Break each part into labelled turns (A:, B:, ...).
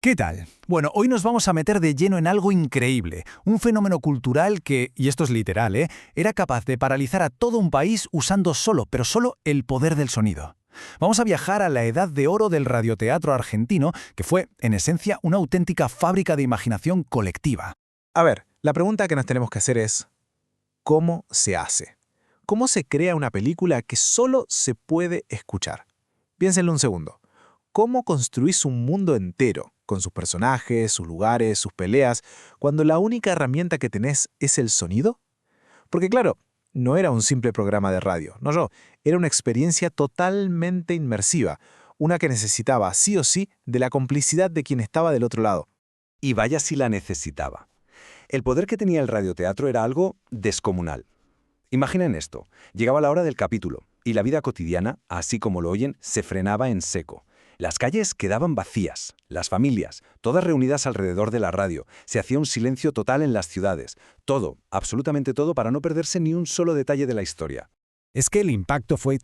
A: ¿Qué tal? Bueno, hoy nos vamos a meter de lleno en algo increíble, un fenómeno cultural que, y esto es literal, era capaz de paralizar a todo un país usando solo, pero solo el poder del sonido. Vamos a viajar a la edad de oro del radioteatro argentino, que fue, en esencia, una auténtica fábrica de imaginación colectiva.
B: A ver, la pregunta que nos tenemos que hacer es, ¿cómo se hace? ¿Cómo se crea una película que solo se puede escuchar? Piénsenlo un segundo. ¿Cómo construís un mundo entero, con sus personajes, sus lugares, sus peleas, cuando la única herramienta que tenés es el sonido? Porque claro, no era un simple programa de radio, era una experiencia totalmente inmersiva, una que necesitaba sí o sí de la complicidad de quien estaba del otro lado.
C: Y vaya si la necesitaba. El poder que tenía el radioteatro era algo descomunal. Imaginen esto, llegaba la hora del capítulo, y la vida cotidiana, así como lo oyen, se frenaba en seco. Las calles quedaban vacías, las familias, todas reunidas alrededor de la radio, se hacía un silencio total en las ciudades, todo, absolutamente todo, para no perderse ni un solo detalle de la historia.
A: Es que el impacto fue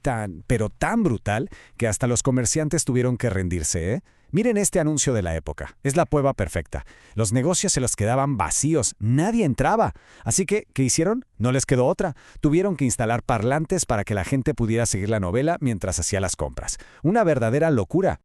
A: pero tan brutal, que hasta los comerciantes tuvieron que rendirse, ¿eh? Miren este anuncio de la época. Es la prueba perfecta. Los negocios se los quedaban vacíos. Nadie entraba. Así que, ¿qué hicieron? No les quedó otra. Tuvieron que instalar parlantes para que la gente pudiera seguir la novela mientras hacía las compras. Una verdadera locura.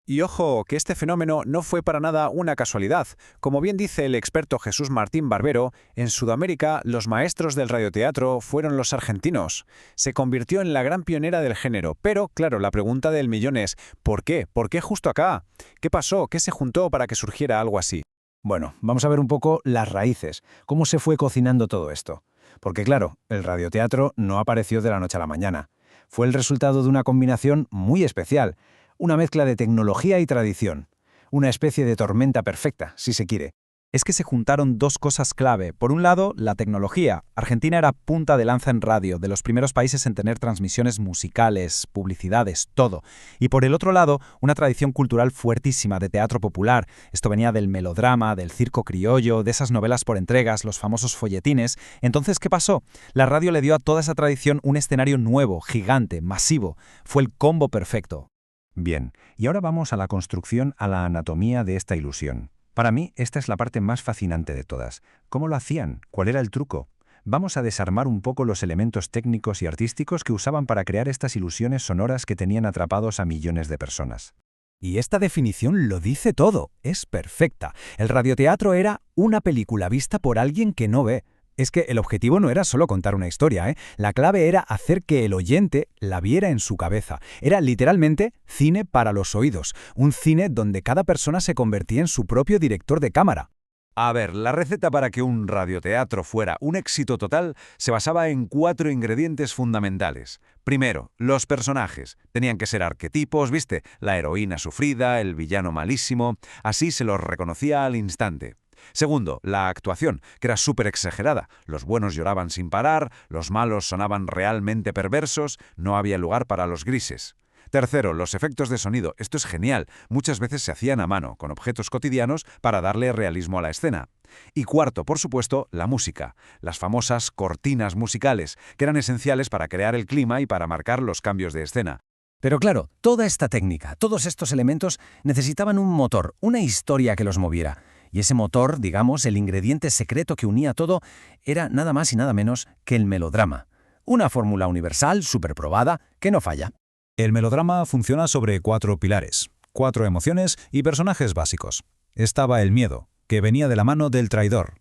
D: Y ojo, que este fenómeno no fue para nada una casualidad. Como bien dice el experto Jesús Martín Barbero, en Sudamérica los maestros del radioteatro fueron los argentinos. Se convirtió en la gran pionera del género, pero, claro, la pregunta del millón es ¿por qué? ¿Por qué justo acá? ¿Qué pasó? ¿Qué se juntó para que surgiera algo así?
E: Bueno, vamos a ver un poco las raíces, cómo se fue cocinando todo esto. Porque claro, el radioteatro no apareció de la noche a la mañana. Fue el resultado de una combinación muy especial, una mezcla de tecnología y tradición. Una especie de tormenta perfecta, si se quiere.
D: Es que se juntaron dos cosas clave. Por un lado, la tecnología. Argentina era punta de lanza en radio, de los primeros países en tener transmisiones musicales, publicidades, todo. Y por el otro lado, una tradición cultural fuertísima de teatro popular. Esto venía del melodrama, del circo criollo, de esas novelas por entregas, los famosos folletines. Entonces, ¿qué pasó? La radio le dio a toda esa tradición un escenario nuevo, gigante, masivo. Fue el combo perfecto.
F: Bien, y ahora vamos a la construcción, a la anatomía de esta ilusión. Para mí, esta es la parte más fascinante de todas. ¿Cómo lo hacían? ¿Cuál era el truco? Vamos a desarmar un poco los elementos técnicos y artísticos que usaban para crear estas ilusiones sonoras que tenían atrapados a millones de personas.
A: Y esta definición lo dice todo, es perfecta. El radioteatro era una película vista por alguien que no ve. Es que el objetivo no era solo contar una historia, ¿eh? La clave era hacer que el oyente la viera en su cabeza. Era literalmente cine para los oídos, un cine donde cada persona se convertía en su propio director de cámara.
C: A ver, la receta para que un radioteatro fuera un éxito total se basaba en 4 ingredientes fundamentales. Primero, los personajes. Tenían que ser arquetipos, ¿viste? La heroína sufrida, el villano malísimo. Así se los reconocía al instante. Segundo, la actuación, que era súper exagerada. Los buenos lloraban sin parar, los malos sonaban realmente perversos, no había lugar para los grises. Tercero, los efectos de sonido. Esto es genial. Muchas veces se hacían a mano, con objetos cotidianos, para darle realismo a la escena. Y cuarto, por supuesto, la música. Las famosas cortinas musicales, que eran esenciales para crear el clima y para marcar los cambios de escena.
E: Pero claro, toda esta técnica, todos estos elementos necesitaban un motor, una historia que los moviera. Y ese motor, digamos, el ingrediente secreto que unía todo, era nada más y nada menos que el melodrama. Una fórmula universal, superprobada, que no falla.
G: El melodrama funciona sobre 4 pilares, 4 emociones y personajes básicos. Estaba el miedo, que venía de la mano del traidor.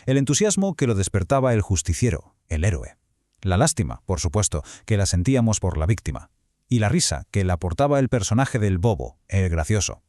G: El entusiasmo, que lo despertaba el justiciero, el héroe. La lástima, por supuesto, que la sentíamos por la víctima. Y la risa, que la aportaba el personaje del bobo, el gracioso.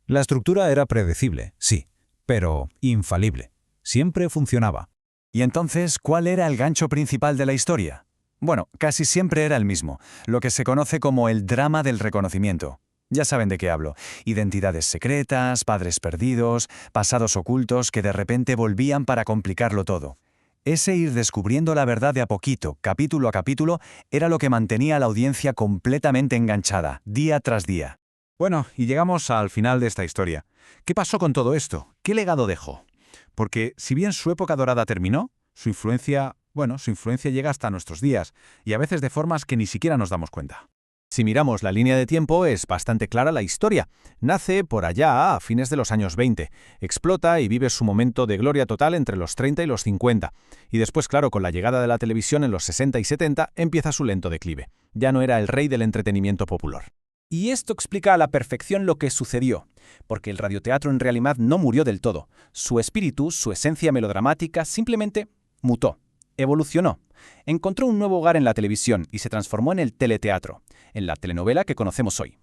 G: La estructura era predecible, sí, pero infalible. Siempre funcionaba.
D: ¿Y entonces cuál era el gancho principal de la historia? Bueno, casi siempre era el mismo, lo que se conoce como el drama del reconocimiento. Ya saben de qué hablo. Identidades secretas, padres perdidos, pasados ocultos que de repente volvían para complicarlo todo. Ese ir descubriendo la verdad de a poquito, capítulo a capítulo, era lo que mantenía a la audiencia completamente enganchada, día tras día.
H: Bueno, y llegamos al final de esta historia. ¿Qué pasó con todo esto? ¿Qué legado dejó? Porque si bien su época dorada terminó, su influencia llega hasta nuestros días, y a veces de formas que ni siquiera nos damos cuenta.
D: Si miramos la línea de tiempo, es bastante clara la historia. Nace por allá a fines de los años 20, explota y vive su momento de gloria total entre los 30 y los 50. Y después, claro, con la llegada de la televisión en los 60 y 70, empieza su lento declive. Ya no era el rey del entretenimiento popular. Y esto explica a la perfección lo que sucedió, porque el radioteatro en realidad no murió del todo. Su espíritu, su esencia melodramática, simplemente mutó, evolucionó. Encontró un nuevo hogar en la televisión y se transformó en el teleteatro, en la telenovela que conocemos hoy.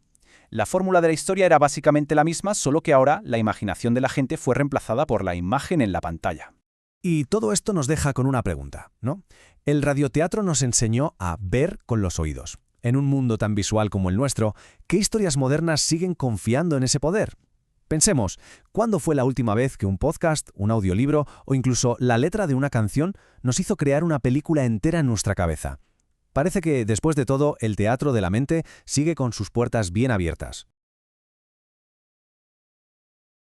D: La fórmula de la historia era básicamente la misma, solo que ahora la imaginación de la gente fue reemplazada por la imagen en la pantalla.
I: Y todo esto nos deja con una pregunta, ¿no? El radioteatro nos enseñó a ver con los oídos. En un mundo tan visual como el nuestro, ¿qué historias modernas siguen confiando en ese poder? Pensemos, ¿cuándo fue la última vez que un podcast, un audiolibro o incluso la letra de una canción nos hizo crear una película entera en nuestra cabeza? Parece que, después de todo, el teatro de la mente sigue con sus puertas bien abiertas.